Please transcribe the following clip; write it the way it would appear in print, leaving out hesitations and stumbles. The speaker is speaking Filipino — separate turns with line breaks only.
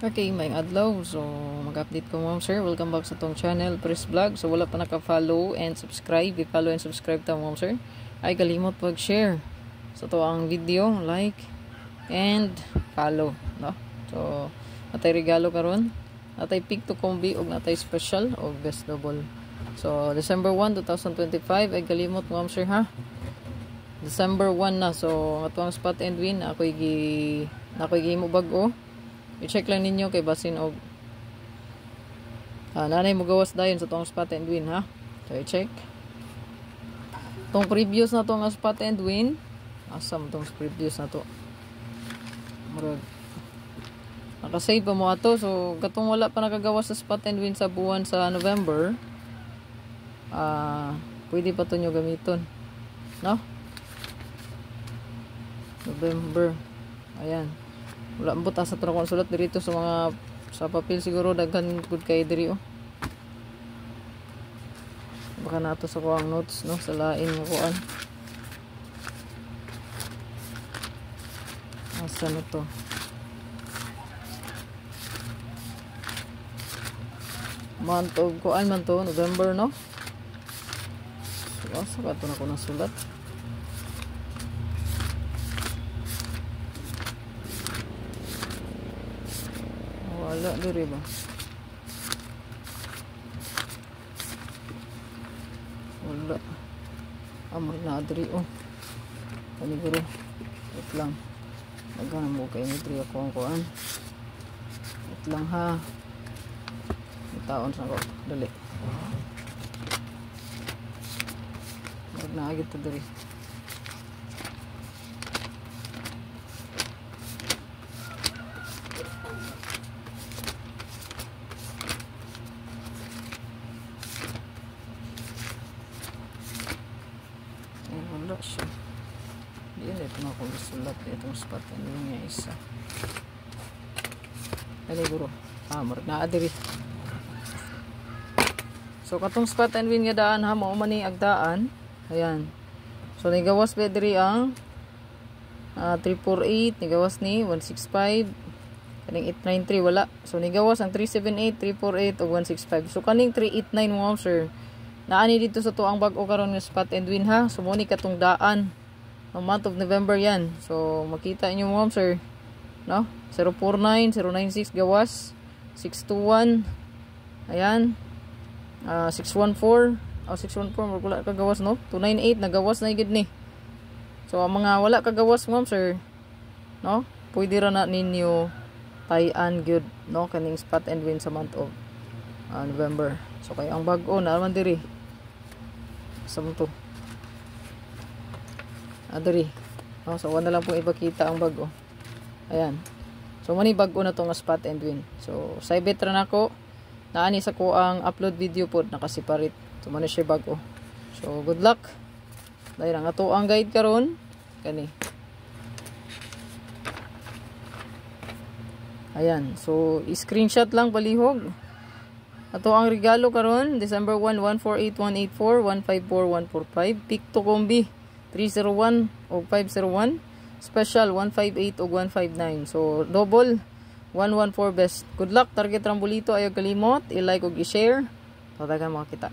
Okay, may adlaw. So, mag-update ko ma'am sir. Welcome back sa tong channel, Press Vlog. So, wala pa naka-follow and subscribe. I-follow and subscribe ta ma'am sir. Ay, kalimot pag-share. So, to ang video, like, and follow. No? So, natay regalo karon. Natay pick to combi og natay special og best double. So, December 1, 2025. Ay, kalimot ma'am sir ha. December 1 na. So, atong spot and win. Ako'y mo bago. I-check lang ninyo kay basin og nanay mo gawas dayon sa tong spot and win ha. So i-check. Tong previous na tong spot and win. Asam tong previous na to. Murag naka-save pa mo ato. So katong wala pa nakagawas sa spot and win sa buwan sa November. Pwede pa to nyo gamiton. No? November. Ayan. Wala buta sa tro sulat dito sa mga sa papel siguro daghan good kay diri oh. Baka nato sa kuang notes no sa lain mo kuan. Asa na to? Month of kuan man to November no. So asa ka to na ko nasulat. Wala diri ba? Wala. Amor na diri oh. Paniguro. Wait lang. Nagana mo kay ni diri ako ang kuan. Wait lang ha. Taon sa ko. Dali. Wag na agad to diri. Wala siya. Diyan ito na kung sulat itong spot ano yung isa. Dali guro. Marag na adiri. So katong spot and win nga daan ha mao man ni agdaan. Ayan. So nigawas pa diri ang 348 nigawas ni 165 kaning 893 wala. So nigawas ang 378, 348 ug 165. So kaning 389 mo sir. Naani dito sa tuang bag-o karon nga spot and win ha. So mo ni katong daan no month of November yan. So makita niyo mo sir. No? 049, 096 gawas, 621. Ayan. 614. 614 wala ka gawas no. 298 nagawas na gid ni. So ang mga wala ka gawas mo sir. No? Pwede ra na ninyo tayan good no kaning spot and win sa month of November. So kay ang bag-o na naman diri. Samo to. Diri. No, so wala lang pong ipakita ang bag-o. Ayan. So mani bag-o na tong spot and win. So saibet ra nako. Naani sa ko ang upload video pod naka-separate. So man siya bag-o. So good luck. Dahil ang ato ang guide karon kani. Ayan. So i-screenshot lang palihog. Ato ang regalo karon December 1 148184 154145 pick to combi 301 o 501 special 158 o 159 so double 114 best. Good luck target rambolito ayaw kalimot i-like ug i-share. Tatagan mo kita.